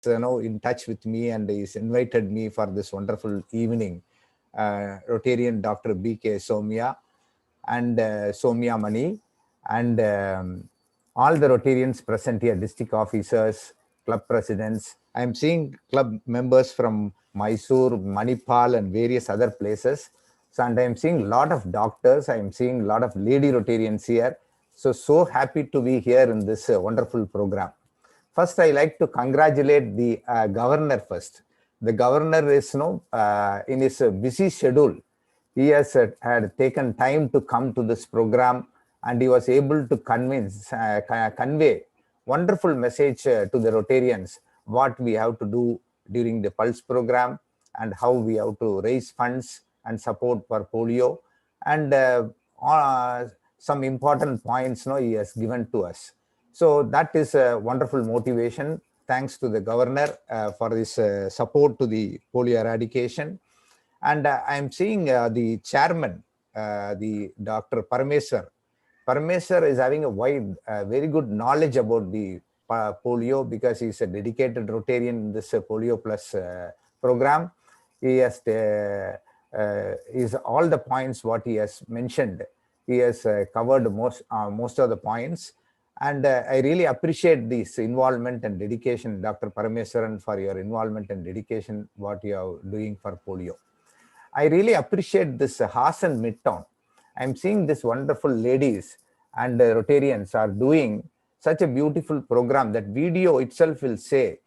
in touch with me and he's invited me for this wonderful evening. Rotarian Dr. B.K. Somya and Somya Mani and all the Rotarians present here, district officers, club presidents. I'm seeing club members from Mysore, Manipal and various other places. So, and I'm seeing a lot of doctors. I'm seeing a lot of lady Rotarians here. So happy to be here in this wonderful program. First, I like to congratulate the governor first. The governor is, in his busy schedule, he has had taken time to come to this program and he was able to convey wonderful message to the Rotarians, what we have to do during the Pulse program and how we have to raise funds and support for polio. And some important points he has given to us. So that is a wonderful motivation. Thanks to the governor for his support to the polio eradication. And I'm seeing the chairman, the Dr. Parameswar. Parameswar is having a very good knowledge about the polio because he's a dedicated Rotarian in this Polio Plus program. He has is all the points what he has mentioned. He has covered most of the points. And I really appreciate this involvement and dedication, Dr. Parameswaran, for your involvement and dedication, what you are doing for polio. I really appreciate this Hassan Midtown. I'm seeing these wonderful ladies and Rotarians are doing such a beautiful program. That video itself will say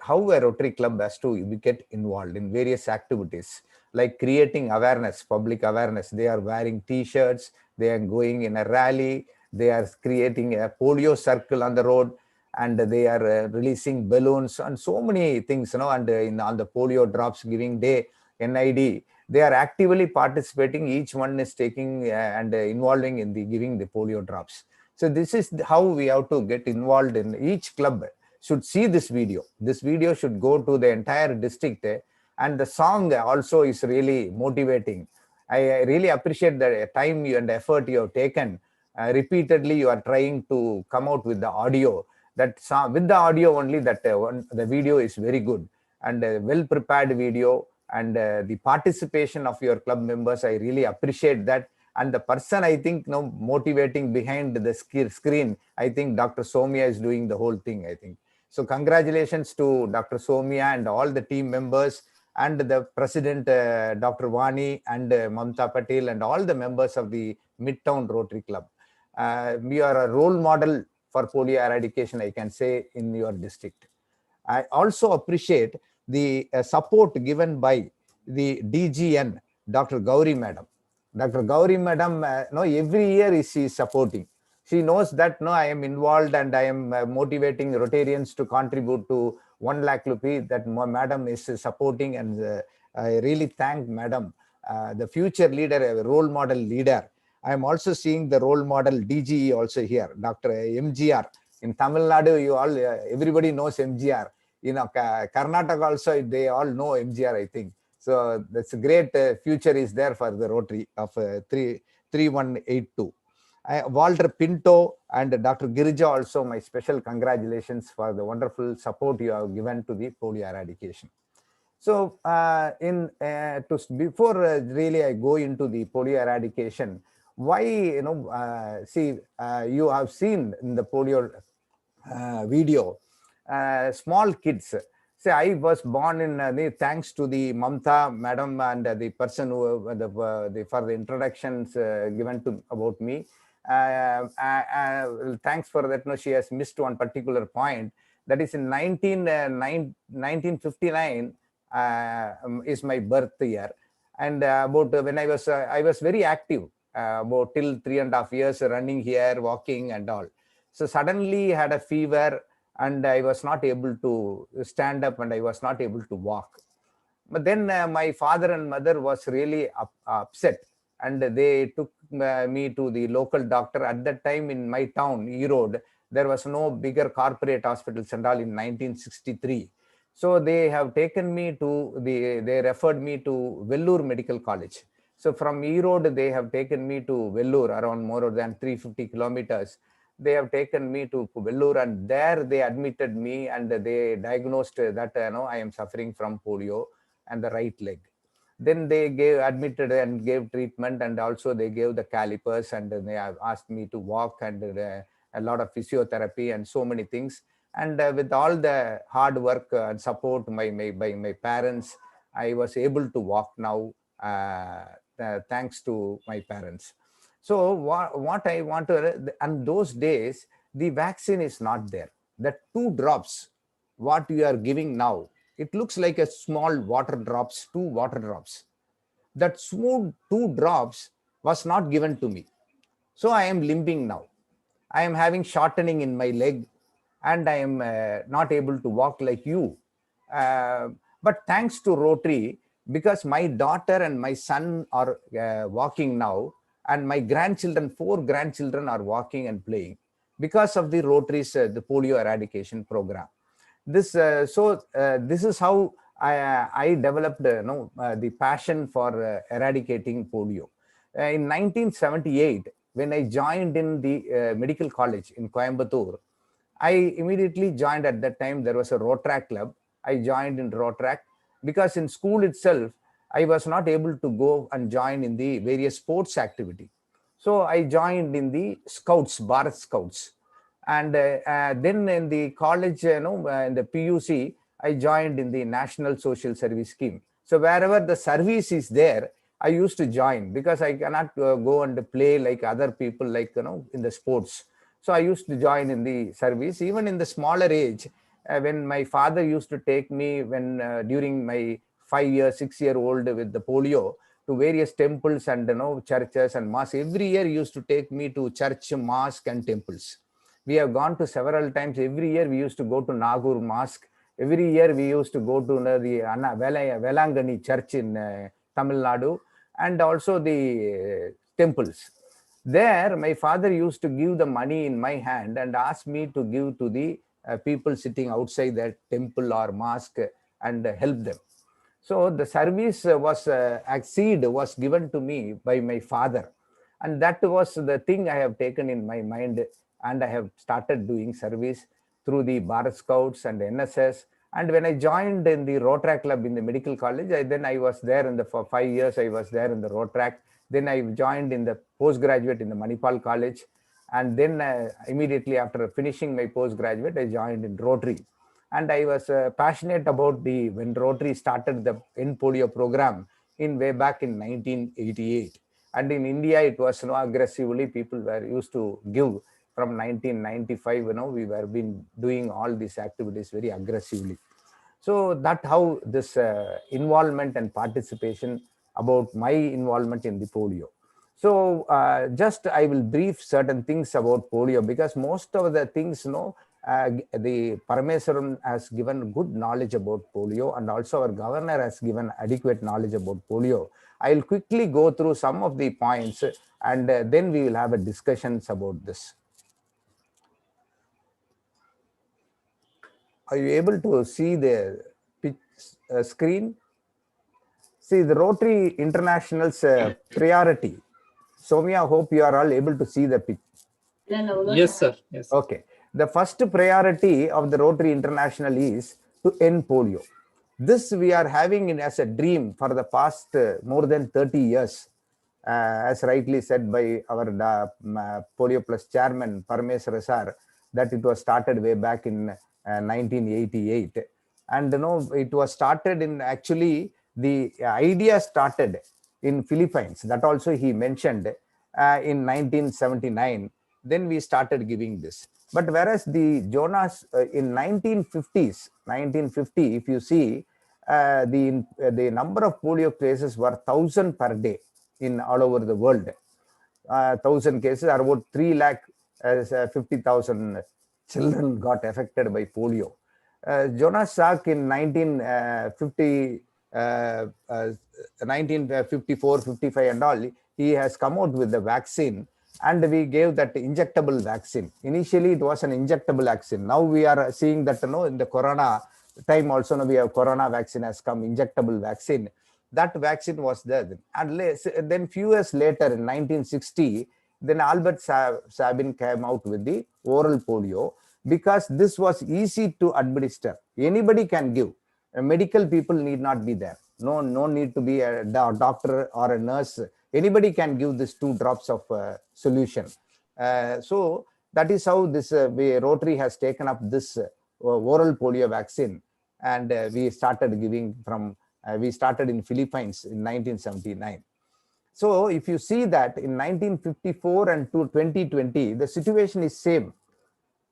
how a Rotary Club has to get involved in various activities, like creating awareness, public awareness. They are wearing T-shirts, they are going in a rally, they are creating a polio circle on the road, and they are releasing balloons and so many things, and on the polio drops giving day, NID, they are actively participating. Each one is taking and involving in the giving the polio drops. So this is how we have to get involved in. Each club should see this video. This video should go to the entire district, and the song also is really motivating. I really appreciate the time and effort you have taken. Repeatedly you are trying to come out with the audio. That song, with the audio only, that the video is very good and a well prepared video. And the participation of your club members, I really appreciate that. And the person, I think, motivating behind the screen, I think Dr. Somya is doing the whole thing, I think. So congratulations to Dr. Somya and all the team members and the president, Dr. Vani and Mamta Patel and all the members of the Midtown Rotary Club. We are a role model for polio eradication, I can say, in your district. I also appreciate the support given by the DGN, Dr. Gauri Madam. Dr. Gauri Madam, every year she is supporting. She knows that I am involved and I am motivating Rotarians to contribute to 1 lakh rupee. That Madam is supporting, and I really thank Madam, the future leader, a role model leader. I am also seeing the role model DGE also here, Dr. MGR. In Tamil Nadu, everybody knows MGR. Karnataka also, they all know MGR, I think. So that's a great future is there for the Rotary of 3182. Walter Pinto and Dr. Girija also, my special congratulations for the wonderful support you have given to the polio eradication. So before really I go into the polio eradication, why, you have seen in the polio video, small kids. Say, I was born in thanks to the Mamta Madam and the person who for the introductions given to about me. Thanks for that. No, she has missed one particular point. That is in 1959 is my birth year, and about when I was very active about till 3.5 years, running here, walking and all. So suddenly had a fever and I was not able to stand up and I was not able to walk. But then my father and mother was really upset, and they took me to the local doctor. At that time in my town, Erode, there was no bigger corporate hospitals and all in 1963. So they have taken me to they referred me to Vellore Medical College. So from Erode, they have taken me to Vellore, around more than 350 kilometers. they have taken me to Vellore, and there they admitted me and they diagnosed that I am suffering from polio and the right leg. Then they gave admitted and gave treatment, and also they gave the calipers, and they have asked me to walk, and a lot of physiotherapy and so many things. And with all the hard work and support by my parents, I was able to walk now, thanks to my parents. So what I want to, and those days the vaccine is not there. The 2 drops what you are giving now, it looks like a small water drops, 2 water drops. That smooth 2 drops was not given to me. So I am limping now. I am having shortening in my leg, and I am not able to walk like you. Uh, but thanks to Rotary, because my daughter and my son are walking now, and my grandchildren, 4 grandchildren, are walking and playing because of the Rotary's the polio eradication program. This is how I developed the passion for eradicating polio. In 1978, when I joined in the medical college in Coimbatore, I immediately joined. At that time, there was a Rotaract club. I joined in Rotaract because in school itself, I was not able to go and join in the various sports activity. So I joined in the Scouts, Bharat Scouts. And then in the college, in the PUC, I joined in the National Social Service Scheme. So wherever the service is there, I used to join, because I cannot go and play like other people, like, in the sports. So I used to join in the service, even in the smaller age. When my father used to take me, when during my 5 year, 6 year old with the polio, to various temples and churches and mosques. Every year he used to take me to church, mosque, and temples. We have gone to several times. Every year we used to go to Nagore Mosque. Every year we used to go to the Velangani Church in Tamil Nadu, and also the temples. There, my father used to give the money in my hand and ask me to give to the people sitting outside that temple or mosque, and help them. So the service was given to me by my father, and that was the thing I have taken in my mind, and I have started doing service through the Bharat Scouts and NSS. And when I joined in the Rotaract Club in the medical college, then I was there for 5 years. I was there in the Rotaract. Then I joined in the postgraduate in the Manipal College, and then immediately after finishing my postgraduate, I joined in Rotary. And I was passionate about when Rotary started the End Polio program in way back in 1988. And in India, it was aggressively people were used to give from 1995. We were been doing all these activities very aggressively. So that how this involvement and participation about my involvement in the polio. So just I will brief certain things about polio, because most of the things, the Parameswaran has given good knowledge about polio, and also our governor has given adequate knowledge about polio. I will quickly go through some of the points, and then we will have a discussions about this. Are you able to see the screen? See the Rotary International's priority. Soumya, hope you are all able to see the picture. Yes, sir. Yes. Okay. The first priority of the Rotary International is to end polio. This we are having as a dream for the past more than 30 years. As rightly said by our Polio Plus chairman, Parameswara sir, that it was started way back in 1988. And it was started in, actually, the idea started in Philippines. That also he mentioned in 1979. Then we started giving this. But whereas the Jonas in 1950, if you see, the number of polio cases were 1,000 per day in all over the world. 1,000 cases are about 3 lakh 50,000 children got affected by polio. Jonas Salk in 1954, 55 and all, he has come out with the vaccine, and we gave that injectable vaccine. Initially, it was an injectable vaccine. Now we are seeing that, in the corona time also, we have corona vaccine has come, injectable vaccine. That vaccine was there. And then few years later, in 1960, Then Albert Sabin came out with the oral polio, because this was easy to administer. Anybody can give. Medical people need not be there. No need to be a doctor or a nurse. Anybody can give this 2 drops of solution. So that is how this Rotary has taken up this oral polio vaccine, and we started giving from. We started in Philippines in 1979. So if you see that in 1954 and to 2020, the situation is same.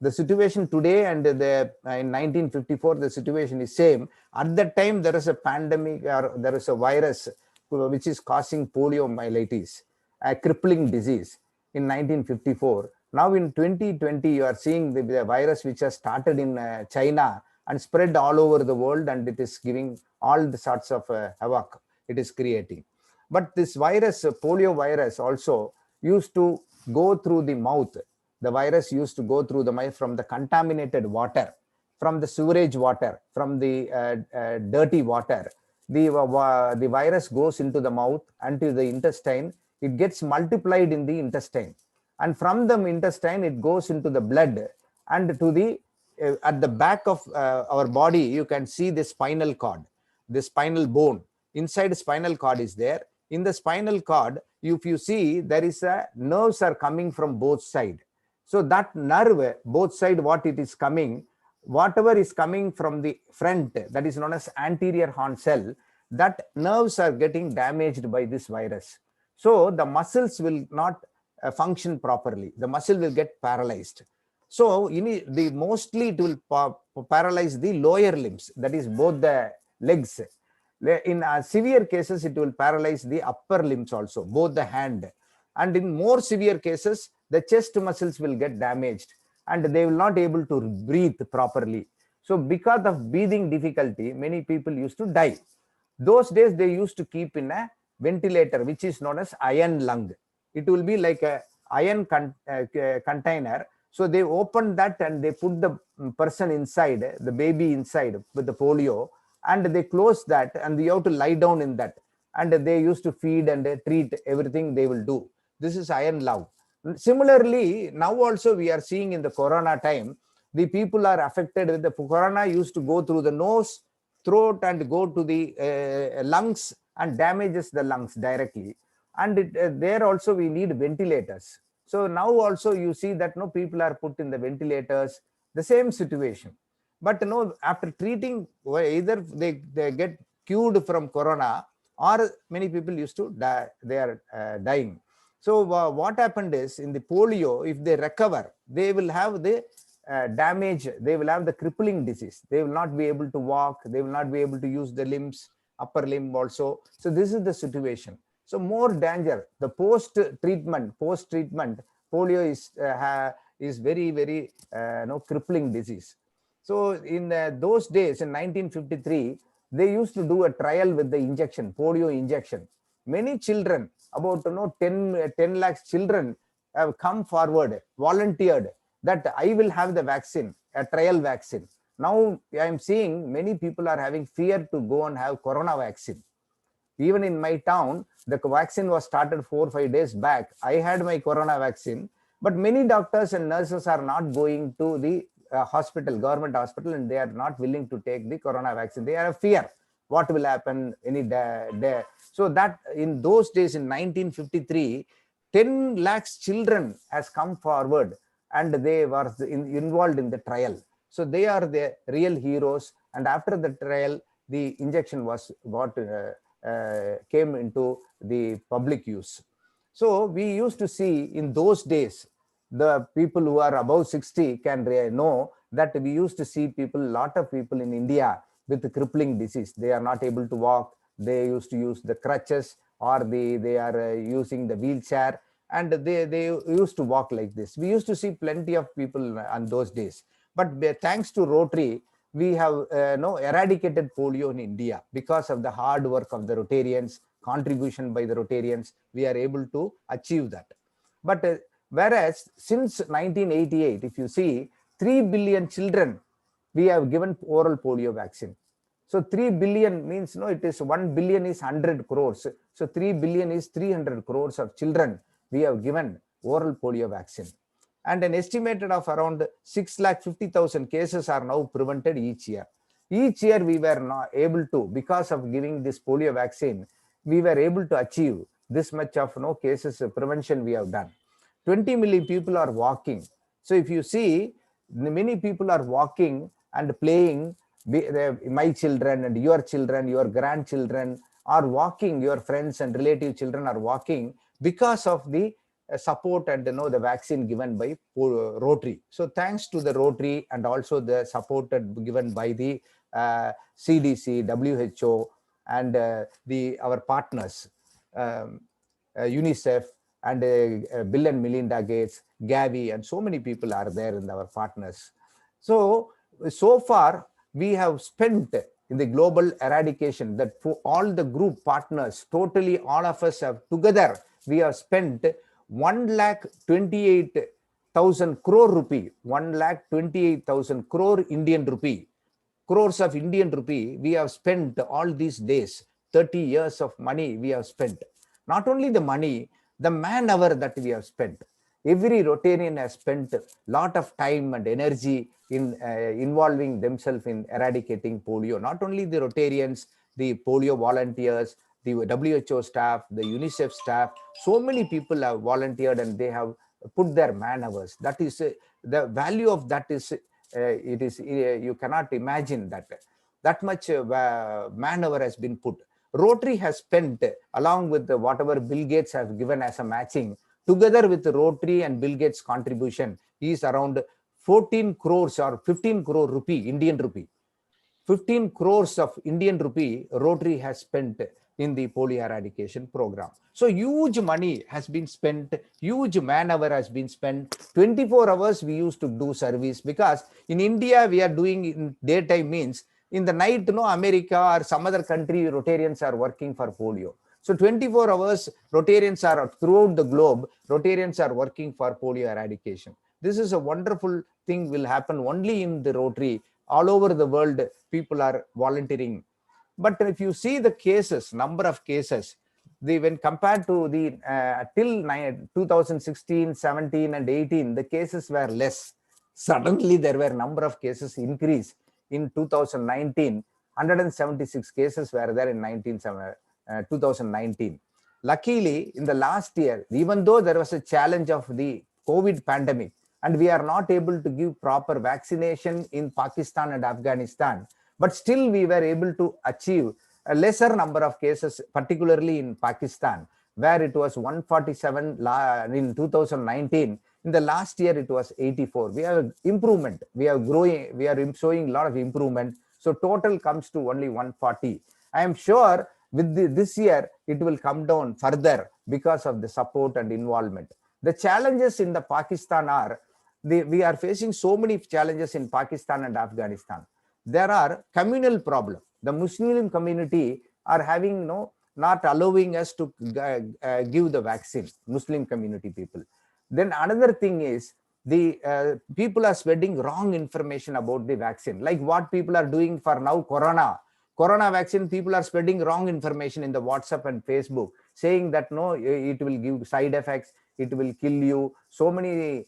The situation today and in 1954, the situation is same. At that time, there is a pandemic, or there is a virus which is causing poliomyelitis, a crippling disease in 1954. Now in 2020, you are seeing the virus which has started in China and spread all over the world, and it is giving all the sorts of havoc it is creating. But this virus, polio virus, also used to go through the mouth. The virus used to go through the mouth from the contaminated water, from the sewerage water, from the dirty water. The virus goes into the mouth and to the intestine. It gets multiplied in the intestine, and from the intestine it goes into the blood, and to the at the back of our body you can see the spinal cord, the spinal bone. Inside spinal cord is there. In the spinal cord, if you see, there is a nerves are coming from both sides. So that nerve, both side, what it is coming, whatever is coming from the front, that is known as anterior horn cell, that nerves are getting damaged by this virus. So the muscles will not function properly. The muscle will get paralyzed. So mostly it will paralyze the lower limbs, that is both the legs. In severe cases, it will paralyze the upper limbs also, both the hand. And in more severe cases, the chest muscles will get damaged and they will not able to breathe properly. So because of breathing difficulty, many people used to die. Those days they used to keep in a ventilator, which is known as iron lung. It will be like a iron container. So they open that and they put the person inside, the baby inside with the polio, and they close that, and you have to lie down in that. And they used to feed and treat everything they will do. This is iron lung. Similarly, now also we are seeing in the corona time, the people are affected with the corona used to go through the nose, throat, and go to the lungs and damages the lungs directly. And there also we need ventilators. So now also you see that no people are put in the ventilators, the same situation. But no, after treating, either they get cured from corona, or many people used to die, they are dying. So what happened is, in the polio, if they recover, they will have the damage, they will have the crippling disease. They will not be able to walk, they will not be able to use the limbs, upper limb also. So this is the situation. So more danger, the post-treatment, polio is very, very crippling disease. So in those days, in 1953, they used to do a trial with the injection, polio injection. Many children, about 10 lakhs children have come forward, volunteered that I will have the vaccine, a trial vaccine. Now I am seeing many people are having fear to go and have corona vaccine. Even in my town, the vaccine was started 4 or 5 days back. I had my corona vaccine, but many doctors and nurses are not going to the hospital, government hospital, and they are not willing to take the corona vaccine. They are fear. What will happen any day? So that in those days, in 1953, 10 lakhs children has come forward and they were involved in the trial. So they are the real heroes. And after the trial, the injection was what came into the public use. So we used to see in those days, the people who are above 60 can know that we used to see people, lot of people in India with the crippling disease. They are not able to walk. They used to use the crutches, or they are using the wheelchair, and they used to walk like this. We used to see plenty of people on those days. But thanks to Rotary, we have eradicated polio in India because of the hard work of the Rotarians, contribution by the Rotarians. We are able to achieve that. But whereas since 1988, if you see, 3 billion children we have given oral polio vaccine. So 3 billion means it is 1 billion is 100 crores. So 3 billion is 300 crores of children we have given oral polio vaccine. And an estimated of around 650,000 cases are now prevented each year. Each year we were not able to, because of giving this polio vaccine, we were able to achieve this much of cases prevention we have done. 20 million people are walking. So if you see, many people are walking and playing. My children and your grandchildren are walking, your friends and relative children are walking because of the support and the vaccine given by Rotary. So thanks to the Rotary and also the support given by the CDC, WHO, and our partners, UNICEF, and Bill and Melinda Gates, Gavi, and so many people are there in our partners. So far we have spent in the global eradication, that for all the group partners, totally all of us have together, we have spent 1,28,000 crore rupee, 1,28,000 crore Indian rupee, crores of Indian rupee we have spent all these days. 30 years of money we have spent. Not only the money, the man-hour that we have spent. Every Rotarian has spent a lot of time and energy in involving themselves in eradicating polio. Not only the Rotarians, the polio volunteers, the WHO staff, the UNICEF staff, so many people have volunteered and they have put their man-hours. That is the value of that is it is you cannot imagine that much man-hour has been put. Rotary has spent, along with whatever Bill Gates has given as a matching, together with Rotary and Bill Gates contribution is around 14 crores or 15 crore rupee, Indian rupee. 15 crores of Indian rupee Rotary has spent in the polio eradication program. So huge money has been spent, huge man-hour has been spent. 24 hours we used to do service, because in India we are doing in daytime, means in the night, America or some other country, Rotarians are working for polio. So 24 hours Rotarians are throughout the globe, Rotarians are working for polio eradication. This is a wonderful thing will happen only in the Rotary. All over the world, people are volunteering. But if you see the cases, number of cases, when compared to the till 2016, 17, and 18, the cases were less. Suddenly, there were number of cases increase in 2019. 176 cases were there in 2019. Luckily, in the last year, even though there was a challenge of the COVID pandemic, and we are not able to give proper vaccination in Pakistan and Afghanistan, but still we were able to achieve a lesser number of cases, particularly in Pakistan, where it was 147 in 2019. In the last year, it was 84. We have improvement. We are growing. We are showing a lot of improvement. So total comes to only 140. I am sure with this year, it will come down further because of the support and involvement. The challenges in the Pakistan are, we are facing so many challenges in Pakistan and Afghanistan. There are communal problems. The Muslim community are having not allowing us to give the vaccine, Muslim community people. Then another thing is, the people are spreading wrong information about the vaccine, like what people are doing for now corona vaccine. People are spreading wrong information in the WhatsApp and Facebook, saying that no, it will give side effects, it will kill you. So many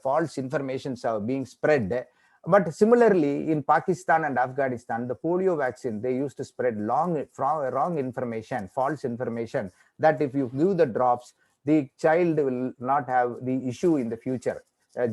false informations are being spread. But similarly, in Pakistan and Afghanistan, the polio vaccine, they used to spread wrong information, false information, that if you give the drops, the child will not have the issue in the future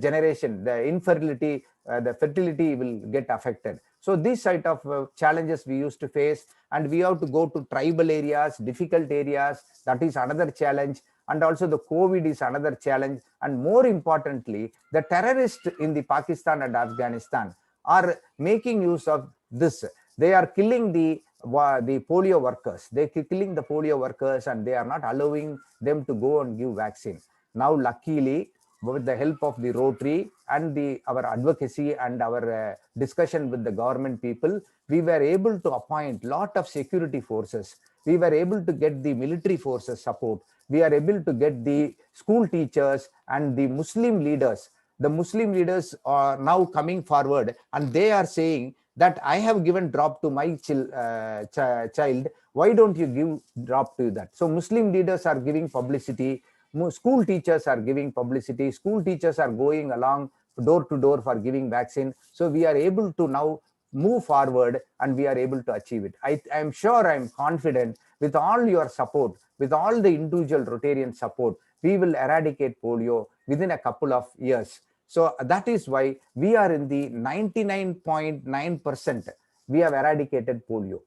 generation, the infertility, the fertility will get affected. So these side of challenges we used to face, and we have to go to tribal areas, difficult areas. That is another challenge. And also the COVID is another challenge. And more importantly, the terrorists in the Pakistan and Afghanistan are making use of this. They are killing the polio workers. They are killing the polio workers, and they are not allowing them to go and give vaccine. Now, luckily, with the help of the Rotary and our advocacy and our discussion with the government people, we were able to appoint lot of security forces. We were able to get the military forces support. We are able to get the school teachers and the Muslim leaders. The Muslim leaders are now coming forward, and they are saying that I have given drop to my child. Why don't you give drop to that? So Muslim leaders are giving publicity. School teachers are giving publicity. School teachers are going along door to door for giving vaccine. So we are able to now move forward and we are able to achieve it. I'm sure, I'm confident, with all your support, with all the individual Rotarian support, we will eradicate polio within a couple of years. So that is why we are in the 99.9%. We have eradicated polio.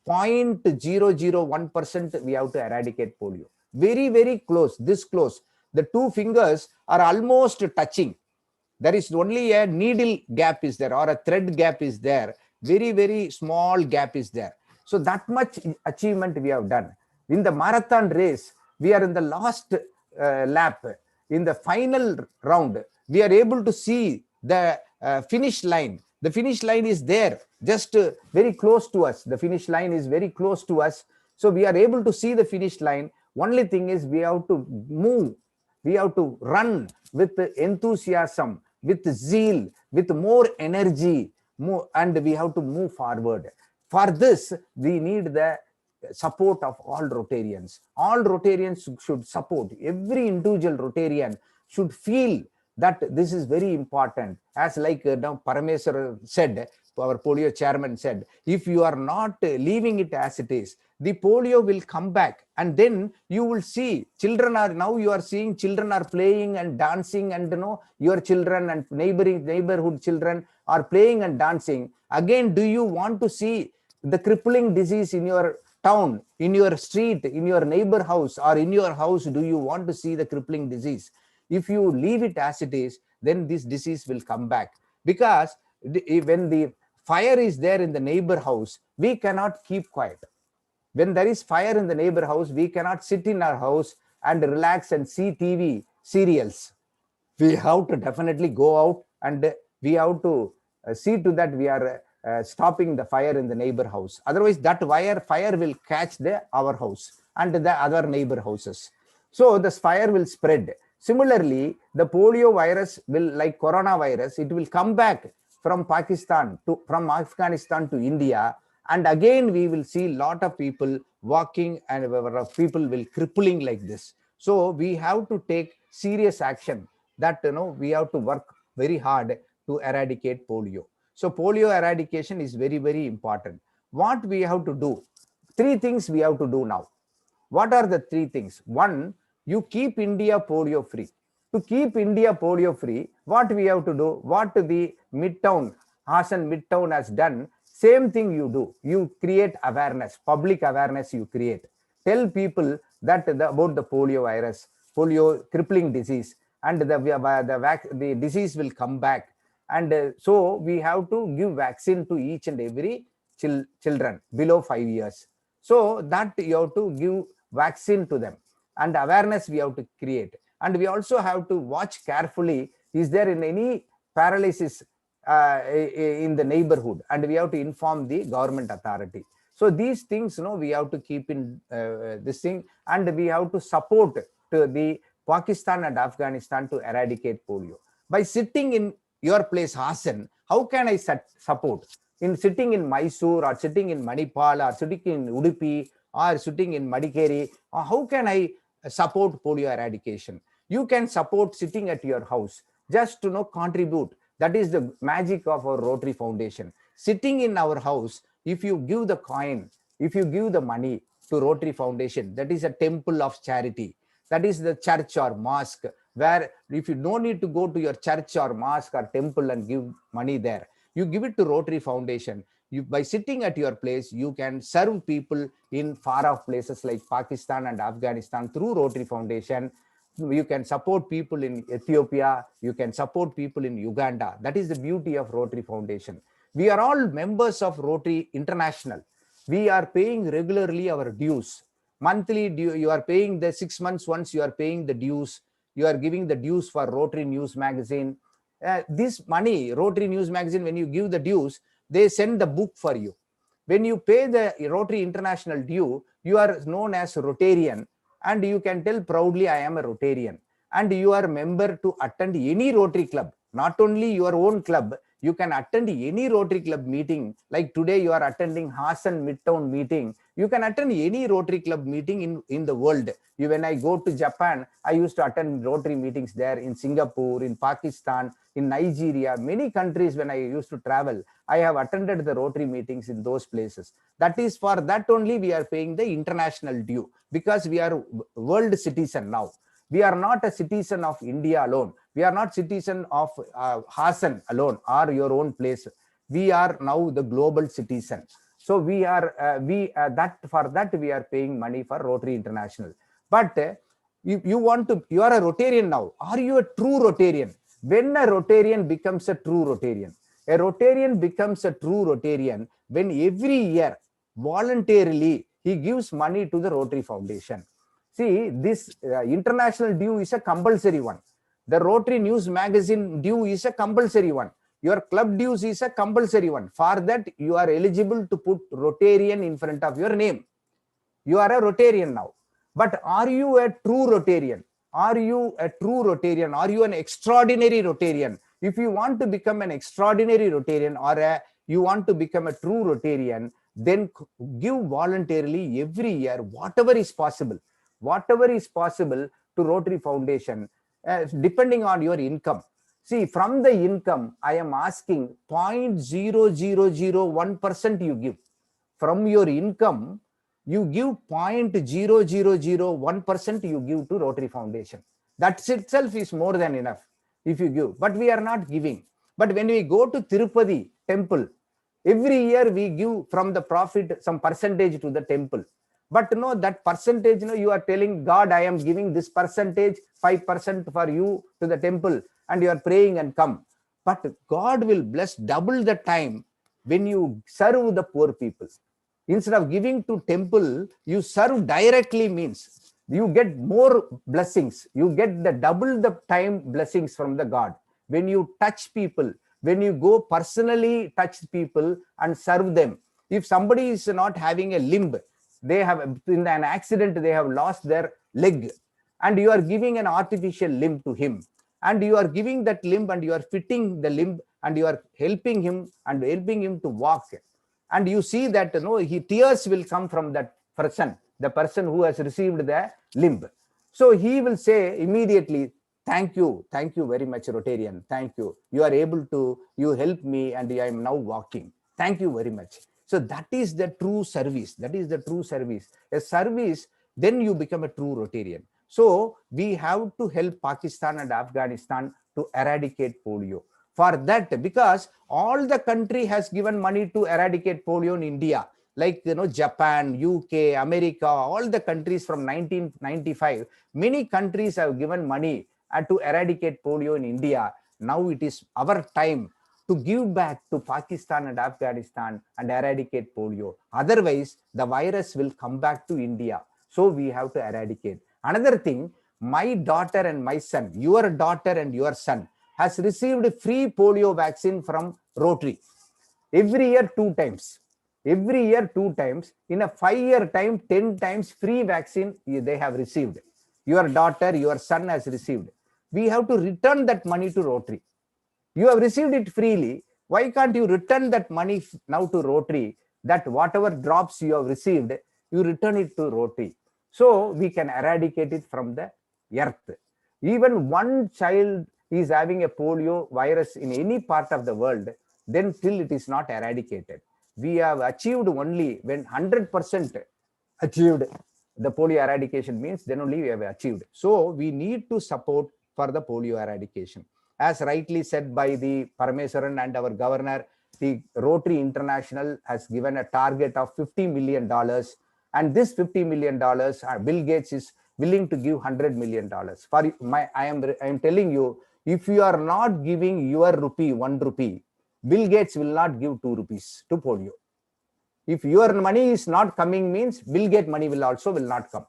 0.001% we have to eradicate polio. Very, very close, this close. The two fingers are almost touching. There is only a needle gap is there, or a thread gap is there. Very, very small gap is there. So that much achievement we have done. In the marathon race, we are in the last lap. In the final round, we are able to see the finish line. The finish line is there, just very close to us. The finish line is very close to us. So we are able to see the finish line. Only thing is we have to move. We have to run with enthusiasm, with zeal, with more energy, and we have to move forward. For this, we need the support of all Rotarians. All Rotarians should support. Every individual Rotarian should feel that this is very important. As like now Parameswar said, our polio chairman said, if you are not leaving it as it is, the polio will come back, and then you will see children are, now you are seeing children are playing and dancing, and your children and neighborhood children are playing and dancing. Again, do you want to see the crippling disease in your town, in your street, in your neighbor house, or in your house? Do you want to see the crippling disease? If you leave it as it is, then this disease will come back. Because when the fire is there in the neighbor house, we cannot keep quiet. When there is fire in the neighbor house, we cannot sit in our house and relax and see TV serials. We have to definitely go out, and we have to see to that we are stopping the fire in the neighbor house. Otherwise, that fire will catch our house and the other neighbor houses. So this fire will spread. Similarly, the polio virus will, like coronavirus, it will come back from from Afghanistan to India. And again, we will see a lot of people walking, and people will crippling like this. So we have to take serious action, that we have to work very hard to eradicate polio. So polio eradication is very, very important. What we have to do? 3 things we have to do now. What are the 3 things? One, you keep India polio free. To keep India polio free, what we have to do? What the Midtown, Hassan Midtown has done, same thing you do. You create awareness, public awareness you create. Tell people that about the polio virus, polio crippling disease, and the disease will come back. And so we have to give vaccine to each and every children below 5 years. So that you have to give vaccine to them, and awareness we have to create. And we also have to watch carefully, is there in any paralysis in the neighborhood, and we have to inform the government authority. So these things, we have to keep in this thing, and we have to support to the Pakistan and Afghanistan to eradicate polio. By sitting in your place, Hassan, how can I support? In sitting in Mysore, or sitting in Manipal, or sitting in Udupi, or sitting in Madikeri, how can I support polio eradication? You can support sitting at your house, just to contribute. That is the magic of our Rotary Foundation. Sitting in our house, if you give the coin, if you give the money to Rotary Foundation, that is a temple of charity. That is the church or mosque, where if you don't need to go to your church or mosque or temple and give money there, you give it to Rotary Foundation. By sitting at your place, you can serve people in far off places like Pakistan and Afghanistan through Rotary Foundation. You can support people in Ethiopia. You can support people in Uganda. That is the beauty of Rotary Foundation. We are all members of Rotary International. We are paying regularly our dues. Monthly due, you are paying the 6 months once, you are paying the dues. You are giving the dues for Rotary News Magazine. This money, Rotary News Magazine, when you give the dues, they send the book for you. When you pay the Rotary International due, you are known as Rotarian, and you can tell proudly, I am a Rotarian. And you are a member to attend any Rotary club, not only your own club, You can attend any Rotary Club meeting. Like today you are attending Hassan Midtown meeting. You can attend any Rotary Club meeting in the world. When I go to Japan, I used to attend Rotary meetings there, in Singapore, in Pakistan, in Nigeria, many countries. When I used to travel, I have attended the Rotary meetings in those places. That is, for that only we are paying the international due, because we are world citizen now. We are not a citizen of India alone. We are not citizen of Hassan alone or your own place. We are now the global citizen. So we are that for that we are paying money for Rotary International. But you are a Rotarian now. Are you a true Rotarian? When a Rotarian becomes a true Rotarian? A Rotarian becomes a true Rotarian when every year voluntarily he gives money to the Rotary Foundation. See, this international due is a compulsory one. The Rotary News Magazine due is a compulsory one. Your club dues is a compulsory one. For that, you are eligible to put Rotarian in front of your name. You are a Rotarian now. But are you a true Rotarian? Are you a true Rotarian? Are you an extraordinary Rotarian? If you want to become an extraordinary Rotarian, or you want to become a true Rotarian, then give voluntarily every year whatever is possible to Rotary Foundation, depending on your income. See, from the income, I am asking 0.0001% you give. From your income, you give 0.0001% you give to Rotary Foundation. That itself is more than enough if you give. But we are not giving. But when we go to Tirupati temple, every year we give from the profit some percentage to the temple. But no, that percentage, you are telling God, I am giving this percentage, 5% for you to the temple, and you are praying and come. But God will bless double the time when you serve the poor people. Instead of giving to temple, you serve directly, means you get more blessings. You get the double the time blessings from the God. When you touch people, when you go personally touch people and serve them. If somebody is not having a limb, they have in an accident, they have lost their leg, and you are giving an artificial limb to him, and you are giving that limb and you are fitting the limb and you are helping him to walk. And you see that tears will come from that person, the person who has received the limb. So he will say immediately, thank you very much, Rotarian. Thank you. You are able to, you help me, and I am now walking. Thank you very much. So that is the true service. That is the true service. A service, then you become a true Rotarian. So we have to help Pakistan and Afghanistan to eradicate polio. For that, because all the country has given money to eradicate polio in India, like Japan, UK, America, all the countries from 1995, many countries have given money to eradicate polio in India. Now it is our time to give back to Pakistan and Afghanistan and eradicate polio. Otherwise, the virus will come back to India. So we have to eradicate. Another thing, my daughter and my son, your daughter and your son, has received free polio vaccine from Rotary. Every year 2 times. Every year 2 times. In a 5-year time, 10 times free vaccine they have received. Your daughter, your son has received. We have to return that money to Rotary. You have received it freely. Why can't you return that money now to Rotary? That whatever drops you have received, you return it to Rotary. So we can eradicate it from the earth. Even one child is having a polio virus in any part of the world, then still it is not eradicated. We have achieved only when 100% achieved the polio eradication, means then only we have achieved. So we need to support for the polio eradication. As rightly said by the Parameswaran and our governor, the Rotary International has given a target of $50 million. And this $50 million, Bill Gates is willing to give $100 million. I am telling you, if you are not giving your rupee, 1 rupee, Bill Gates will not give 2 rupees to polio. If your money is not coming, means Bill Gates money will not come.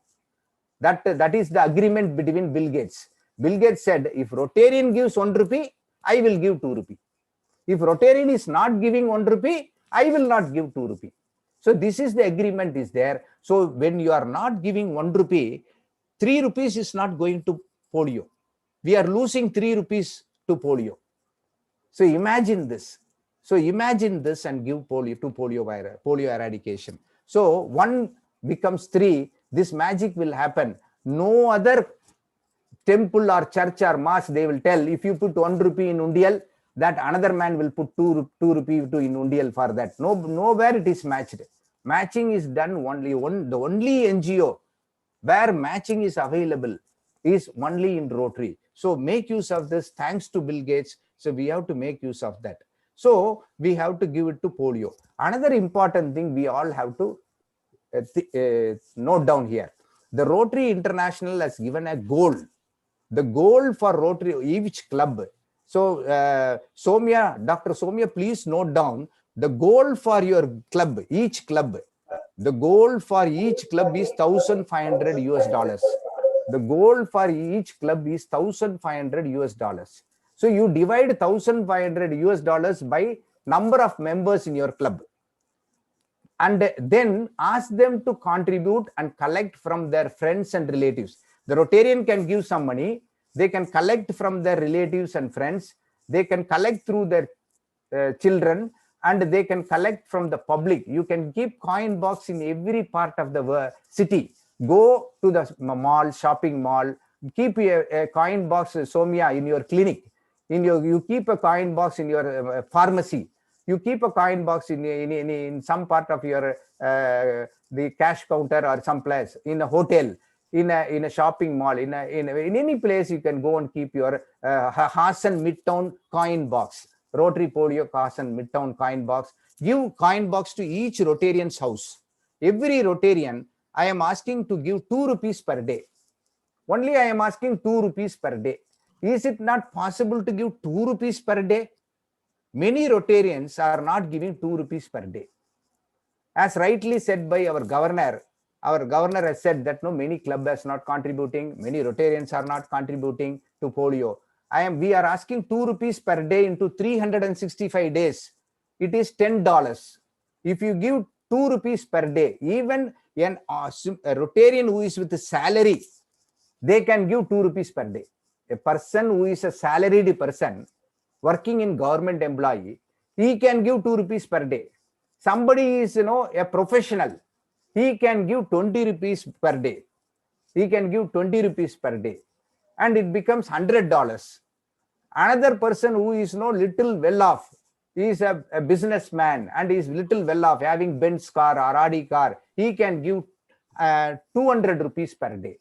That is the agreement between Bill Gates. Bill Gates said, if Rotarian gives 1 rupee, I will give 2 rupee. If Rotarian is not giving 1 rupee, I will not give 2 rupee. So this is the agreement is there. So when you are not giving 1 rupee, 3 rupees is not going to polio. We are losing 3 rupees to polio. So imagine this. So imagine this and give polio eradication. So 1 becomes 3. This magic will happen. No other temple or church or mosque, they will tell, if you put 1 rupee in undial, that another man will put 2 rupee in undial for that. Nowhere it is matched. Matching is done only the only NGO where matching is available is only in Rotary. So make use of this. Thanks to Bill Gates. So we have to make use of that. So we have to give it to polio. Another important thing we all have to note down here. The Rotary International has given a goal. The goal for Rotary, each club. So Dr. Somya, please note down the goal for your club, each club. The goal for each club is $1,500. The goal for each club is $1,500. So you divide $1,500 by number of members in your club, and then ask them to contribute and collect from their friends and relatives. The Rotarian can give some money. They can collect from their relatives and friends. They can collect through their children, and they can collect from the public. You can keep coin box in every part of the city. Go to the mall, shopping mall, keep a coin box, Somya, in your clinic. You keep a coin box in your pharmacy. You keep a coin box in some part of your the cash counter or some place, in a hotel, in a shopping mall, in any place you can go and keep your Hassan Midtown coin box. Rotary Polio Hassan Midtown coin box. Give coin box to each Rotarian's house. Every Rotarian, I am asking to give 2 rupees per day. Only I am asking 2 rupees per day. Is it not possible to give 2 rupees per day? Many Rotarians are not giving 2 rupees per day. As rightly said by our governor has said that no, many clubs are not contributing, many Rotarians are not contributing to polio. We are asking 2 rupees per day into 365 days. It is $10. If you give 2 rupees per day, even a Rotarian who is with a salary, they can give 2 rupees per day. A person who is a salaried person working in government employee, he can give 2 rupees per day. Somebody is, a professional, he can give 20 rupees per day. He can give 20 rupees per day, and it becomes $100. Another person who is little well off, he is a businessman and is little well off, having Benz car or Audi car, he can give 200 rupees per day.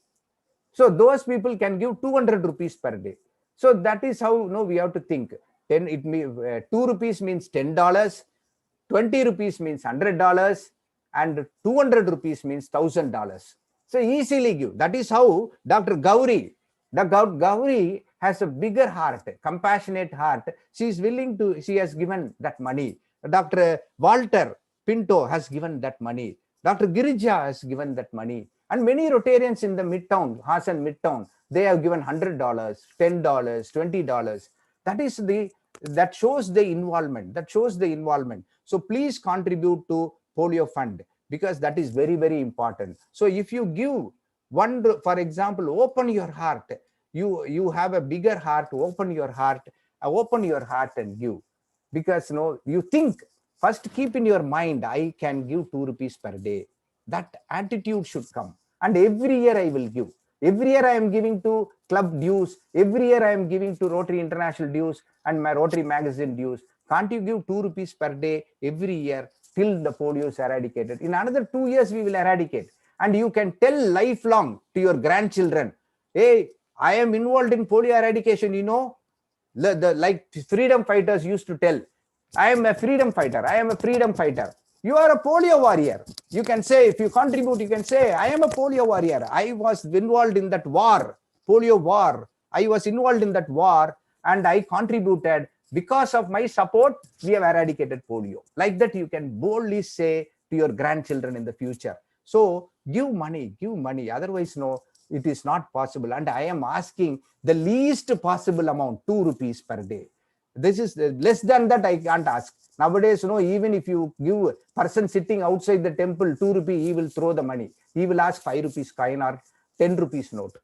So those people can give 200 rupees per day. So that is how we have to think. 2 rupees means $10, 20 rupees means $100, and 200 rupees means $1,000. So easily give. That is how Dr. Gauri has a bigger heart, compassionate heart. She has given that money. Dr. Walter Pinto has given that money. Dr. Girija has given that money. And many Rotarians in the Midtown, Hassan Midtown, they have given $100, $10, $20. That shows the involvement. So please contribute to polio fund, because that is very, very important. So if you give one, for example, open your heart. You have a bigger heart. Open your heart and give. Because you think, first keep in your mind, I can give 2 rupees per day. That attitude should come. And every year I will give. Every year I am giving to club dues. Every year I am giving to Rotary International dues and my Rotary magazine dues. Can't you give 2 rupees per day every year till the polio is eradicated? In another 2 years, we will eradicate. And you can tell lifelong to your grandchildren, hey, I am involved in polio eradication, like freedom fighters used to tell, I am a freedom fighter. You are a polio warrior. You can say, if you contribute, you can say, I am a polio warrior. I was involved in that war, polio war. I was involved in that war and I contributed. Because of my support, we have eradicated polio. Like that, you can boldly say to your grandchildren in the future. So give money. Otherwise, no, it is not possible. And I am asking the least possible amount, 2 rupees per day. This is less than that, I can't ask. Nowadays, even if you give a person sitting outside the temple 2 rupees, he will throw the money. He will ask 5 rupees coin or 10 rupees note.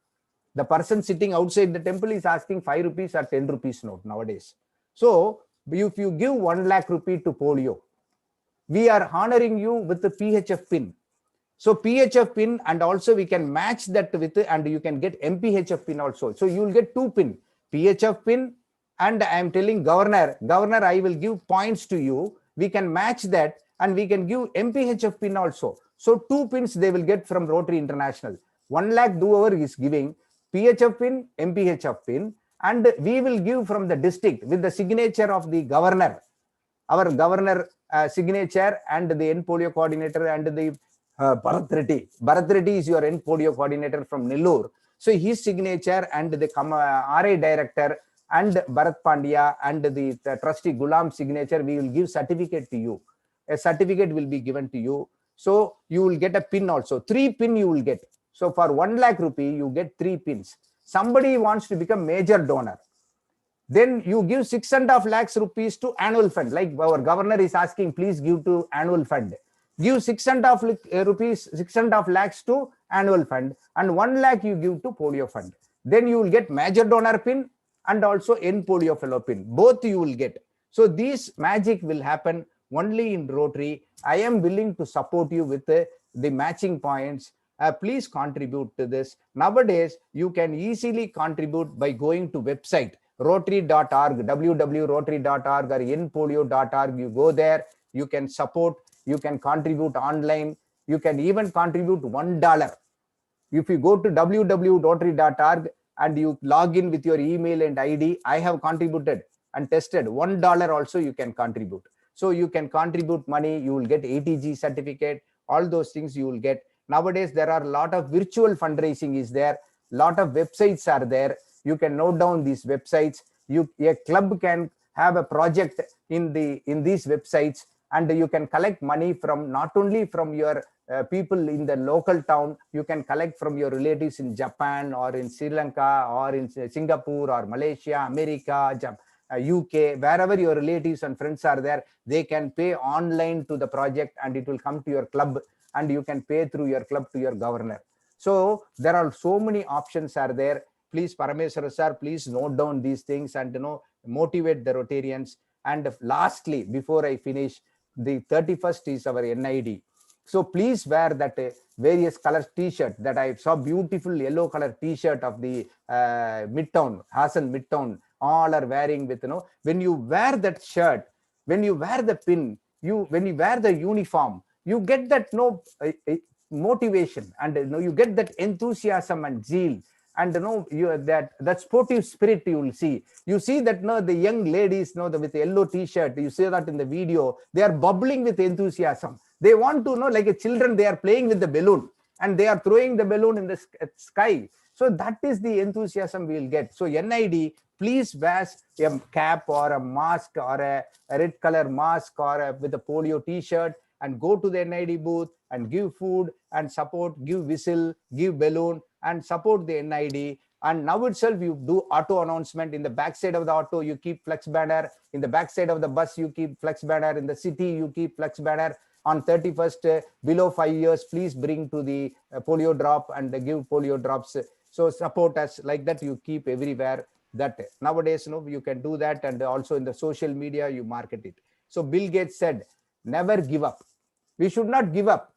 The person sitting outside the temple is asking 5 rupees or 10 rupees note nowadays. So if you give 1 lakh rupee to polio, we are honoring you with the PHF pin. So PHF pin, and also we can match that with, and you can get MPHF pin also. So you will get 2 pin, PHF pin, and I am telling governor, I will give points to you. We can match that, and we can give MPHF pin also. So 2 pins they will get from Rotary International. 1 lakh whoever is giving PHF pin, MPHF pin, and we will give from the district with the signature of the governor, our governor signature, and the end polio coordinator, and the Bharat Reddy. Bharat Reddy is your end polio coordinator from Nellore. So his signature, and the RA director, and Bharat Pandya, and the trustee Gulam signature, we will give certificate to you. A certificate will be given to you. So you will get a pin also. 3 pin you will get. So for 1 lakh rupee, you get 3 pins. Somebody wants to become major donor, then you give 6.5 lakhs rupees to annual fund. Like our governor is asking, please give to annual fund. Give 6.5 rupees, 6.5 lakhs to annual fund, and 1 lakh you give to polio fund. Then you will get major donor pin and also end polio fellow pin. Both you will get. So this magic will happen only in Rotary. I am willing to support you with the matching points. Please contribute to this. Nowadays, you can easily contribute by going to website rotary.org, www.rotary.org or npolio.org. You go there, you can support, you can contribute online, you can even contribute $1. If you go to www.rotary.org and you log in with your email and ID, I have contributed and tested. $1 also you can contribute. So you can contribute money, you will get ATG certificate, all those things you will get. Nowadays, there are a lot of virtual fundraising is there, lot of websites are there. You can note down these websites. A club can have a project in these websites, and you can collect money from not only from your people in the local town. You can collect from your relatives in Japan or in Sri Lanka or in Singapore or Malaysia, America, UK, wherever your relatives and friends are there. They can pay online to the project, and it will come to your club, and you can pay through your club to your governor. So there are so many options are there. Please, Parameswara sir, please note down these things and motivate the Rotarians. And lastly, before I finish, the 31st is our NID. So please wear that various color t-shirt that I saw, beautiful yellow color t-shirt of the Midtown, Hassan Midtown. All are wearing with, when you wear that shirt, when you wear the pin, when you wear the uniform, you get that motivation, and you get that enthusiasm and zeal, and that sportive spirit you will see. You see that the young ladies with the yellow t-shirt, you see that in the video, they are bubbling with enthusiasm. They want to like a children, they are playing with the balloon, and they are throwing the balloon in the sky. So that is the enthusiasm we will get. So NID, please wear a cap or a mask or a red color mask or with a polio t-shirt, and go to the NID booth and give food and support, give whistle, give balloon, and support the NID. And now itself you do auto announcement. In the backside of the auto you keep flex banner, in the backside of the bus you keep flex banner, in the city you keep flex banner. On 31st, below 5 years, please bring to the polio drop and give polio drops. So support us, like that you keep everywhere. That nowadays you can do that, and also in the social media you market it. So Bill Gates said, never give up. We should not give up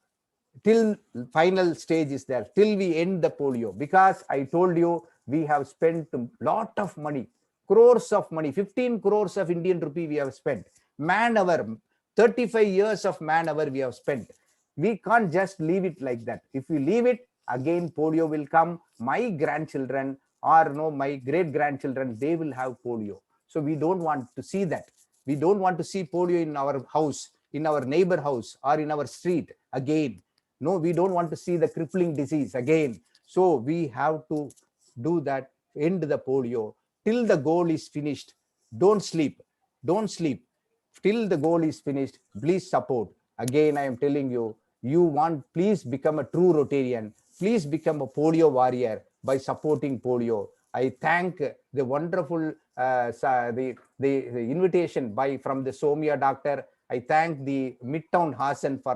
till final stage is there, till we end the polio. Because I told you, we have spent a lot of money, crores of money, 15 crores of Indian rupee we have spent. Man-hour, 35 years of man-hour we have spent. We can't just leave it like that. If we leave it, again polio will come. My grandchildren or my great-grandchildren, they will have polio. So we don't want to see that. We don't want to see polio in our house, in our neighbor house, or in our street again. No, we don't want to see the crippling disease again. So we have to do that, end the polio till the goal is finished. Don't sleep. Don't sleep. Till the goal is finished, please support. Again, I am telling you, please become a true Rotarian. Please become a polio warrior by supporting polio. I thank the wonderful the invitation from the Somia doctor. I thank the Midtown Hassan for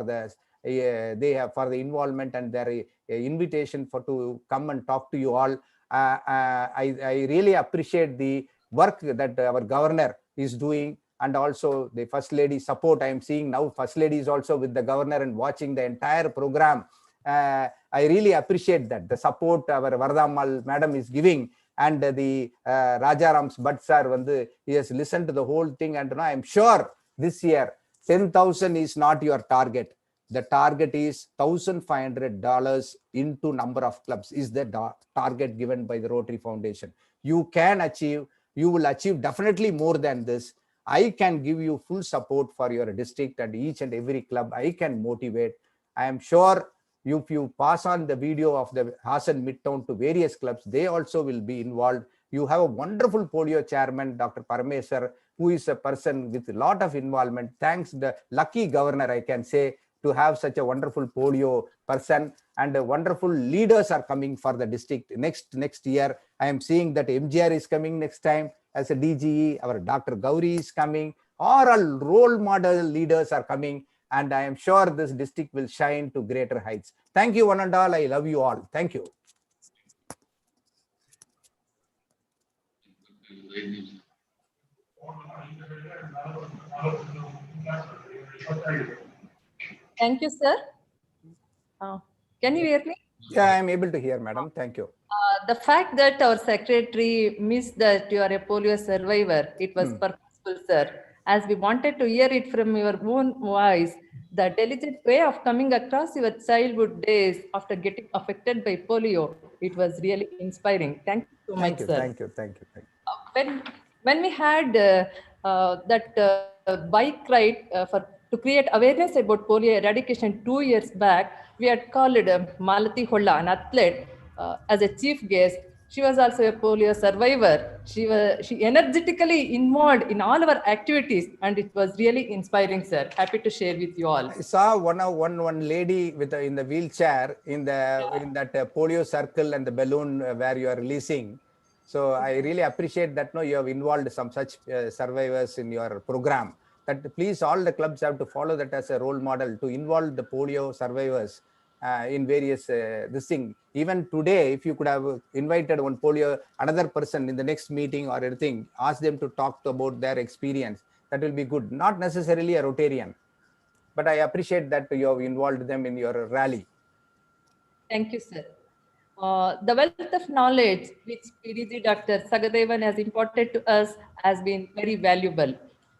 for the involvement and their invitation to come and talk to you all. I really appreciate the work that our governor is doing, and also the First Lady support. I am seeing now First Lady is also with the governor and watching the entire program. I really appreciate that, the support our Vardammal madam is giving, and the Rajaram's Bhatt sir, he has listened to the whole thing, and I am sure this year 10,000 is not your target. The target is $1,500 into number of clubs is the target given by the Rotary Foundation. You will achieve definitely more than this. I can give you full support for your district and each and every club. I can motivate. I am sure if you pass on the video of the Hassan Midtown to various clubs, they also will be involved. You have a wonderful polio chairman, Dr. Parameswar, who is a person with a lot of involvement. Thanks the lucky governor, I can say, to have such a wonderful polio person, and wonderful leaders are coming for the district next year. I am seeing that MGR is coming next time as a DGE. Our Dr. Gauri is coming. All role model leaders are coming, and I am sure this district will shine to greater heights. Thank you, one and all. I love you all. Thank you. Thank you, sir. Can you hear me? Yeah, I am able to hear, madam. Thank you. The fact that our secretary missed that you are a polio survivor, it was purposeful, sir. As we wanted to hear it from your own voice, the diligent way of coming across your childhood days after getting affected by polio, it was really inspiring. Thank you so much, sir. Thank you. When we had that bike ride to create awareness about polio eradication 2 years back, we had called Malati Holla, an athlete, as a chief guest. She was also a polio survivor. She energetically involved in all our activities, and it was really inspiring, sir. Happy to share with you all. I saw one lady in the wheelchair in that polio circle and the balloon where you are releasing. So I really appreciate that. No, you have involved some such survivors in your program. That please, all the clubs have to follow that as a role model to involve the polio survivors in various this thing. Even today, if you could have invited another person in the next meeting or anything, ask them to talk about their experience. That will be good. Not necessarily a Rotarian, but I appreciate that you have involved them in your rally. Thank you, sir. The wealth of knowledge which PDG Dr. Sagadevan has imparted to us has been very valuable.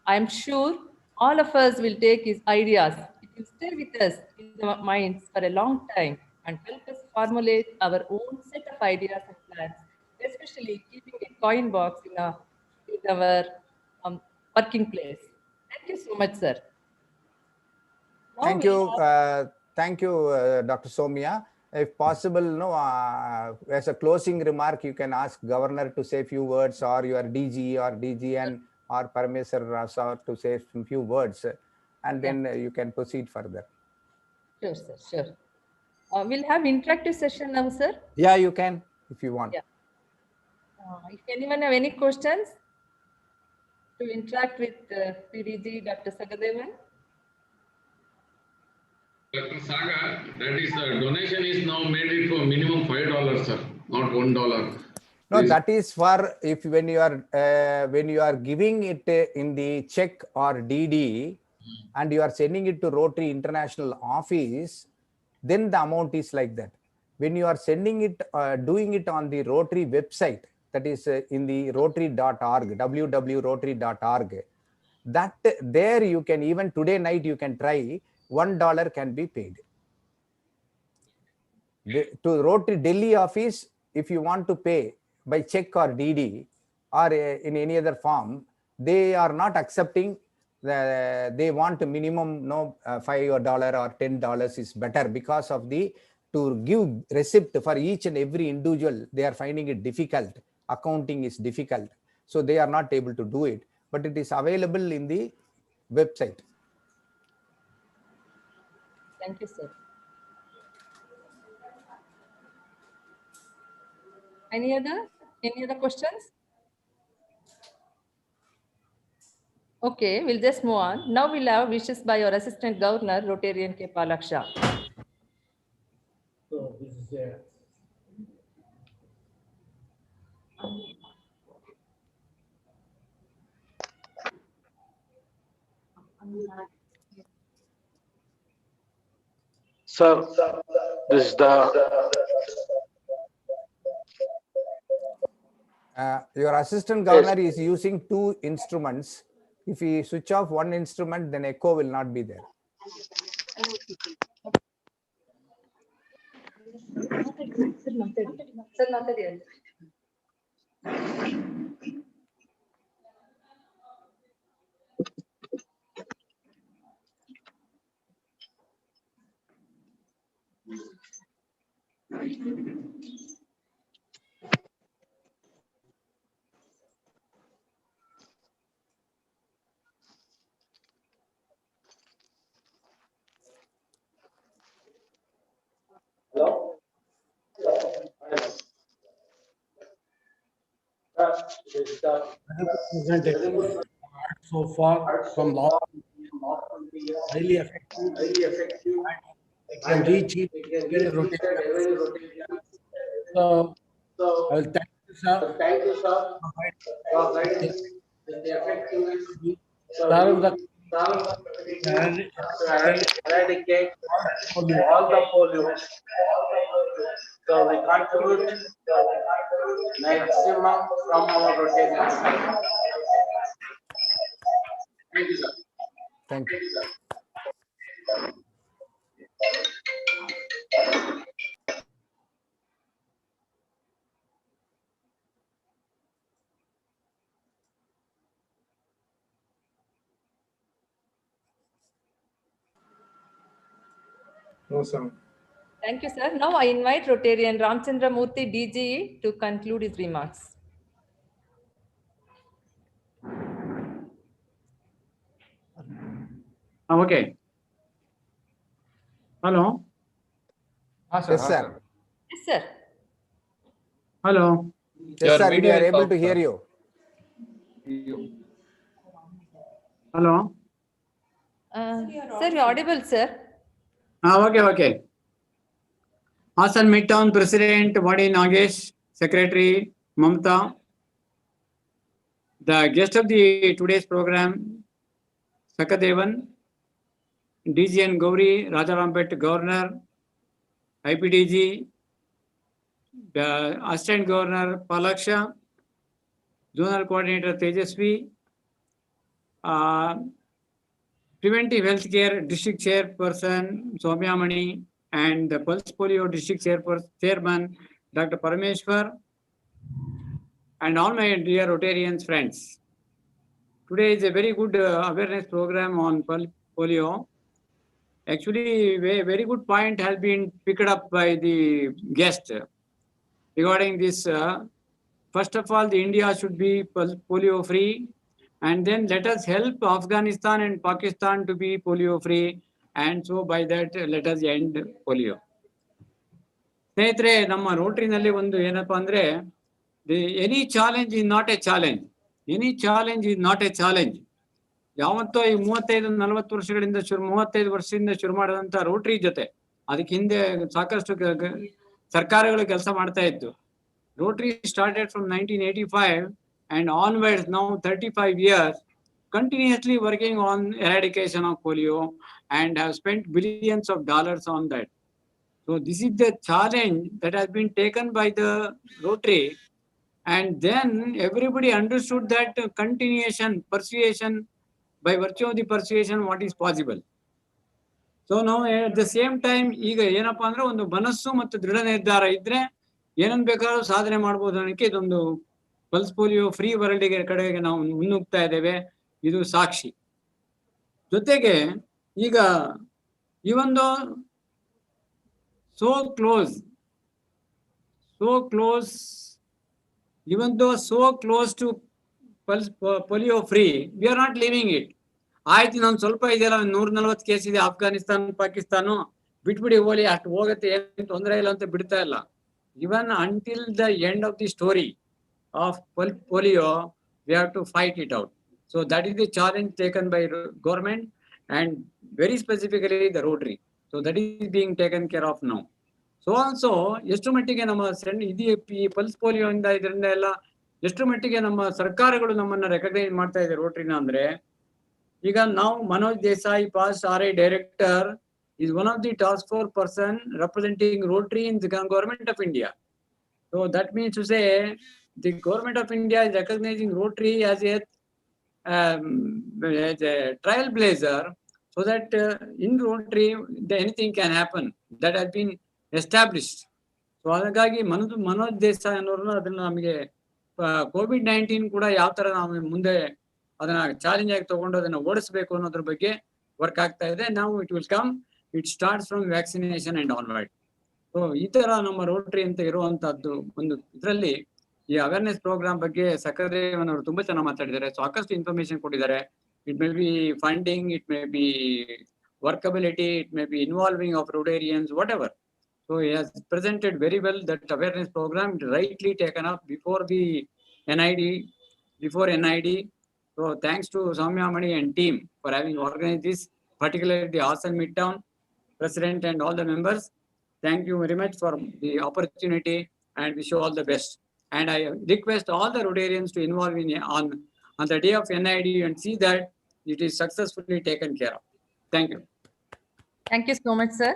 I am sure all of us will take his ideas. It will stay with us in our minds for a long time and help us formulate our own set of ideas and plans, especially keeping a coin box in our working place. Thank you so much, sir. Thank you, Dr. Somia. If possible, as a closing remark, you can ask Governor to say a few words, or your DG or DGN or Parameswar Rasa to say a few words, and then you can proceed further. Sure, sir. Sure. We'll have interactive session now, sir. Yeah, you can if you want. Yeah. If anyone have any questions to interact with PDG Dr. Sagadevan. Dr. Saga, that is the donation is now made it for minimum $5, sir, not $1. No, that is for when you are giving it in the check or DD, and you are sending it to Rotary International Office, then the amount is like that. When you are sending it, doing it on the Rotary website, that is in the rotary.org, www.rotary.org, that there you can, even today night you can try, $1 can be paid. To Rotary Delhi office, if you want to pay by check or DD or in any other form, they are not accepting. They want a minimum $5 or $10 is better, because of to give receipt for each and every individual, they are finding it difficult. Accounting is difficult, so they are not able to do it, but it is available in the website. Thank you, sir. Any other questions? Okay, we'll just move on. Now we'll have wishes by your Assistant Governor, Rotarian K. Palaksha. So this is Sir, this is the Your assistant governor is using two instruments. If he switch off one instrument, then echo will not be there. Hello? Presentation so far from last highly effective and can reach it very rotation. So I will thank you, sir, Thank you, sir, for guiding the effectiveness serve the eradicate polio. all the polio. So we contribute maximum from our rotation. Thank you, sir. Thank you. No sound. Thank you, sir. Now I invite Rotarian Ramchandra Murthy, DGE, to conclude his remarks. Okay. Hello. Yes, sir. Yes, sir. Hello. Yes, sir. We are able to hear you. Hello. Sir, you're audible, sir. Okay. Hassan Midtown President Vadi Nagesh, Secretary Mamta. The guest of the today's program, Sakadevan, DGN Gauri, Rajarampet Governor, IPDG, the Assistant Governor Palaksha, Zonal Coordinator Tejasvi, Preventive Healthcare District Chairperson Soumya Mani, and the Pulse Polio District Chairman Dr. Parameshwar, and all my dear Rotarians friends. Today is a very good awareness program on polio. Actually, a very good point has been picked up by the guest regarding this. First of all, the India should be polio free, and then let us help Afghanistan and Pakistan to be polio free, and so by that let us end polio. ಸ್ನೇಹಿತರೆ, ನಮ್ಮ ರೋಟರಿನಲ್ಲಿ ಒಂದು ಏನಪ್ಪಾ ಅಂದ್ರೆ, any challenge is not A challenge. Any challenge is not A challenge. ಯಾವತ್ತೋ ಈ 35-40 ವರ್ಷಗಳಿಂದ 35 ವರ್ಷದಿಂದ ಶುರು ಮಾಡಿದಂತ ರೋಟರಿ ಜೊತೆ, ಅದಕ್ಕೆ ಹಿಂದೆ ಸಾಕಷ್ಟು ಸರ್ಕಾರಗಳು ಕೆಲಸ ಮಾಡ್ತಾ ಇತ್ತು. Rotary started from 1985 and onwards, now 35 years, continuously working on eradication of polio and have spent billions of dollars on that. So this is the challenge that has been taken by the Rotary, and then everybody understood that continuation, persuasion, by virtue of the persuasion, what is possible. So now at the same time, ಈಗ ಏನಪ್ಪಾ ಅಂದ್ರೆ ಒಂದು ಮನಸ್ಸು ಮತ್ತು ದೃಢ ನಿರ್ಧಾರ ಇದ್ರೆ ಏನನ್ ಬೇಕಾದ್ರೂ ಸಾಧನೆ ಮಾಡಬಹುದು ಅನ್ನೋಕೆ ಇದೊಂದು ಪಲ್ಸ್ ಪೋಲಿಯೋ ಫ್ರೀ ವರ್ಲ್ಡ್ ಕಡೆಗೆ ನಾವು ಮುನ್ನುಗ್ತಾ ಇದ್ದೇವೆ. ಇದು ಸಾಕ್ಷಿ. ಜೊತೆಗೆ ಈಗ ಈ ಒಂದು so close, even though so close to polio free, we are not leaving it. ಆಯ್ತು, ನಾನು ಸ್ವಲ್ಪ ಇದೆಯಲ್ಲ, 140 ಕೇಸ್ ಇದೆ ಅಫ್ಘಾನಿಸ್ತಾನ್ ಪಾಕಿಸ್ತಾನ, ಬಿಟ್ಬಿಡಿ ಹೋಲಿ, ಅಷ್ಟು ಹೋಗುತ್ತೆ, ಏನು ತೊಂದರೆ ಇಲ್ಲ ಅಂತ ಬಿಡ್ತಾ ಇಲ್ಲ. Even until the end of the story of polio, we have to fight it out. So that is the challenge taken by government and very specifically the Rotary. So that is being taken care of now. So also, ಎಷ್ಟು ಮಟ್ಟಿಗೆ ನಮ್ಮ ಈ pulse polio ಇಂದ ಇದರಿಂದ ಎಲ್ಲ ಎಷ್ಟು ಮಟ್ಟಿಗೆ ನಮ್ಮ ಸರ್ಕಾರಗಳು ನಮ್ಮನ್ನ ರೆಕಗ್ನೈಸ್ ಮಾಡ್ತಾ ಇದೆ ರೋಟರಿನ ಅಂದ್ರೆ, ಈಗ now Manoj Desai, past RI director, is one of the task force person representing Rotary in the government of India. So that means to say the government of India is recognizing Rotary as a trailblazer, so that in Rotary anything can happen. That has been established. So ಹಾಗಾಗಿ ಮನೋಜ್ ದೇಸಾಯಿ ಅನ್ನೋರು ಅದನ್ನ ನಮಗೆ COVID-19 ಕೂಡ ಯಾವ ತರ ನಾವು ಮುಂದೆ ಅದನ್ನ ಚಾಲೆಂಜ್ ಆಗಿ ತಗೊಂಡು ಅದನ್ನ ಓಡಿಸಬೇಕು ಅನ್ನೋದ್ರ ಬಗ್ಗೆ ವರ್ಕ್ ಆಗ್ತಾ ಇದೆ. ನಾವು it starts from vaccination and onward. So ಈ ತರ ನಮ್ಮ ರೋಟರಿ ಅಂತ ಇರುವಂತದ್ದು ಒಂದು ಇದರಲ್ಲಿ ಈ ಅವೇರ್ನೆಸ್ ಪ್ರೋಗ್ರಾಮ್ ಬಗ್ಗೆ ಸಕದೇವನ್ ಅವರು ತುಂಬಾ ಚೆನ್ನಾಗಿ ಮಾತಾಡಿದ್ದಾರೆ. ಸಾಕಷ್ಟು ಇನ್ಫಾರ್ಮೇಶನ್ ಕೊಟ್ಟಿದ್ದಾರೆ. It may be funding, it may be workability, it may be involving of Rotarians, whatever. So he has presented very well that awareness program, rightly taken up before the NID, before NID. So thanks to Soumya Mani and team for having organized this, particularly the Hasan Midtown president and all the members. Thank you very much for the opportunity and wish you all the best. And I request all the Rotarians to involve in on the day of NID and see that it is successfully taken care of. Thank you. Thank you so much, sir.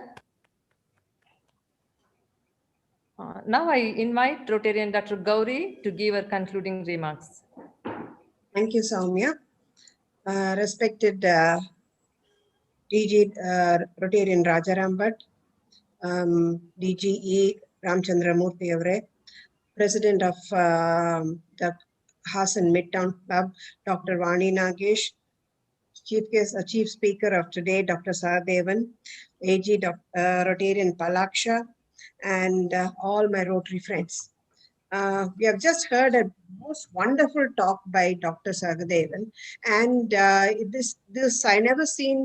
Now I invite Rotarian Dr. Gauri to give her concluding remarks. Thank you, Soumya. Respected DG Rotarian Rajaram Bhatt, DGE Ramchandra Murthy Avare, President of the Hasan Midtown Club, Dr. Vani Nagesh, Chief Speaker of today, Dr. Sahadevan, AG Rotarian Palaksha, and all my Rotary friends. We have just heard a most wonderful talk by Dr. Sagadevan, and this I never seen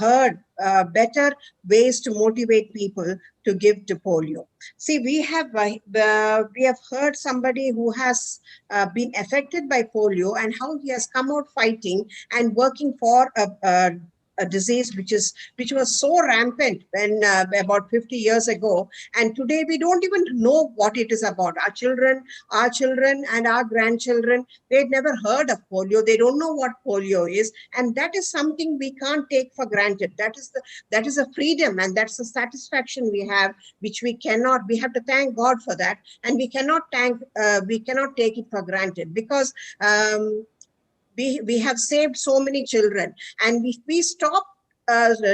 heard better ways to motivate people to give to polio. See, we have heard somebody who has been affected by polio and how he has come out fighting and working for a disease which was so rampant when about 50 years ago, and today we don't even know what it is about. Our children and our grandchildren, they'd never heard of polio. They don't know what polio is, and that is something we can't take for granted. That is a freedom, and that's a satisfaction we have, which we have to thank God for that, and we cannot take it for granted, because we have saved so many children, and if we stop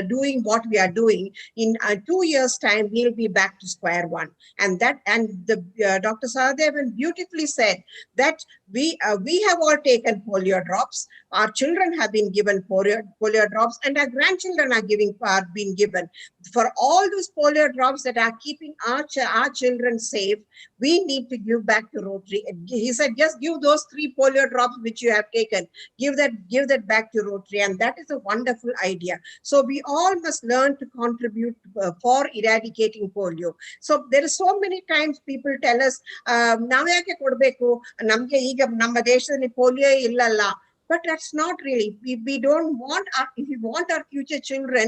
doing what we are doing, in 2 years' time, we'll be back to square one. And Dr. Sahadevan beautifully said that we have all taken polio drops. Our children have been given polio drops, and our grandchildren are being given. For all those polio drops that are keeping our children safe, we need to give back to Rotary. He said, just give those 3 polio drops which you have taken, give that back to Rotary, and that is a wonderful idea. So we all must learn to contribute for eradicating polio. So there are so many times people tell us, "Navayake kodbeku, namge iga namma deshadalli polio illalla." But that's not really. We don't want if we want our future children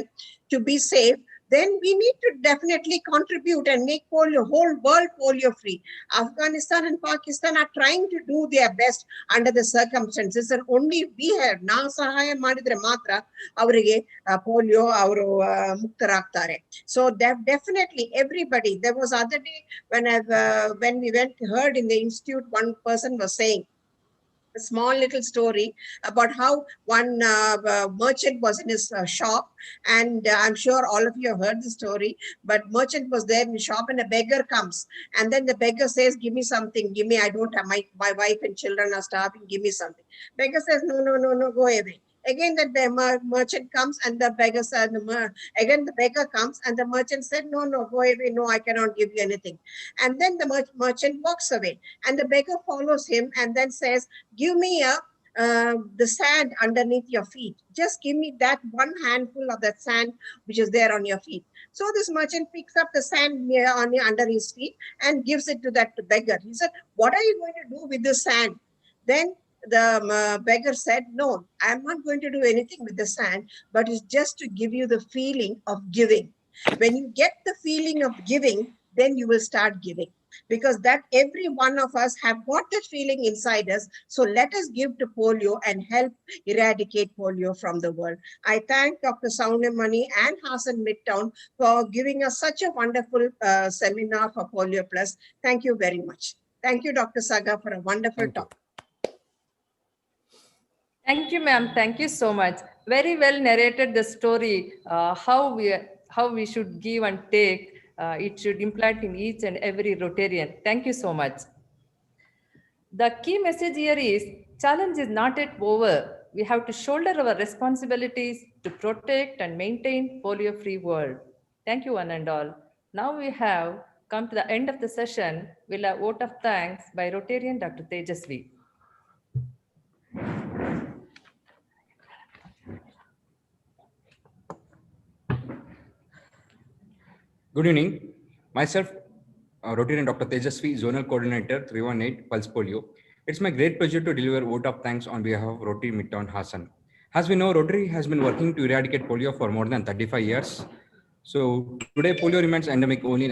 to be safe, then we need to definitely contribute and make polio, whole world polio free. Afghanistan and Pakistan are trying to do their best under the circumstances, and only we have na sahaya madidre matra avrige polio avaru muktaragtare. So definitely everybody. There was other day when we heard in the institute, one person was saying a small little story about how one merchant was in his shop, and I'm sure all of you have heard the story, but merchant was there in the shop, and a beggar comes, and then the beggar says, "Give me something, give me, I don't have, my wife and children are starving, give me something." Beggar says, "No, go away." Again, the merchant comes, and the beggar said, again the beggar comes, and the merchant said, "No, go away, no, I cannot give you anything." And then the merchant walks away, and the beggar follows him and then says, "Give me the sand underneath your feet. Just give me that one handful of that sand which is there on your feet." So this merchant picks up the sand under his feet and gives it to that beggar. He said, "What are you going to do with the sand?" Then the beggar said, "No, I'm not going to do anything with the sand, but it's just to give you the feeling of giving. When you get the feeling of giving, then you will start giving. Because that every one of us have got that feeling inside us. So let us give to polio and help eradicate polio from the world. I thank Dr. Soundamani and Hassan Midtown for giving us such a wonderful seminar for Polio Plus. Thank you very much. Thank you, Dr. Saga, for a wonderful Thank you. talk. Thank you, ma'am. Thank you so much. Very well narrated the story, how we should give and take. It should implant in each and every Rotarian. Thank you so much. The key message here is challenge is not yet over. We have to shoulder our responsibilities to protect and maintain polio-free world. Thank you one and all. Now we have come to the end of the session. We'll have vote of thanks by Rotarian Dr. Tejasvi. Good evening. Myself, Rotarian Dr. Tejasvi, Zonal Coordinator 318 Pulse Polio. It's my great pleasure to deliver vote of thanks on behalf of Rotary Midtown Hassan. As we know, Rotary has been working to eradicate polio for more than 35 years. So today, polio remains endemic only in